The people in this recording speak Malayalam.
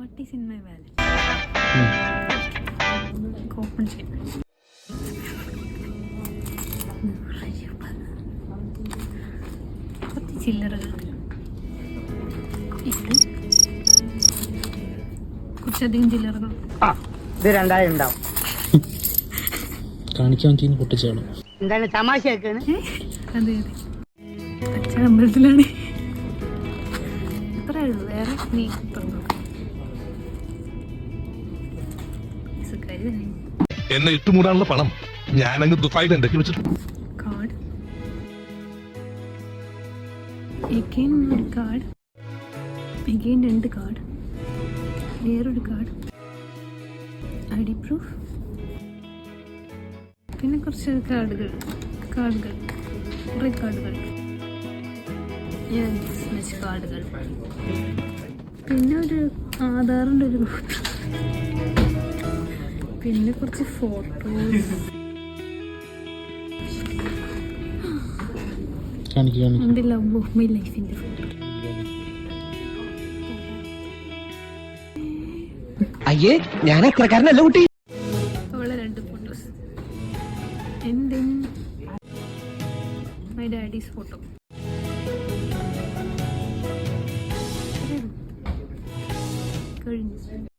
What is in my wallet? Open ചെയ്യാം. കുറച്ച് ചില്ലറകൾ ഇത് കുറച്ചധികം ചില്ലറകൾ ഇത് 2000 ഉണ്ടാവും. കാണിക്കാൻ തീന്ന് പൊട്ടിച്ചാണ്. എന്താണ് തമാശ ആക്കാണ്? അതെ അതെ അച്ഛൻ അമ്പലത്തിലാണ്. ഇത്രേ ഉള്ളൂ, വേറെ നീ തുറന്നു എന്നെ ഇട്ടുമൂടാനുള്ള പണം ഞാനങ്ങ് ദുബായിൽ ഉണ്ടാക്കി വെച്ചിട്ടു. കാർഡ് എഗെയിൻ ഒരു കാർഡ്, എഗെയിൻ 2 കാർഡ്, വേറൊരു കാർഡ്, ID പ്രൂഫ്, പിന്നെ കുറച്ച് കാർഡുകൾ കുറേ കാർഡുകൾ, ബിസിനസ് കാർഡുകൾ, പിന്നെ ഒരു ആധാറിൻ്റെ ഒരു കോപ്പി, പിന്നെ കുറച്ച് ഫോട്ടോസ്. എൻ്റെ ലവ് ഓഫ് മൈ ലൈഫിൻ്റെ ഫോട്ടോ. അയ്യേ ഞാൻ അത്രക്കാരനല്ല കുട്ടി. അവളെ 2 photos and then my daddy's photo. കഴിഞ്ഞു.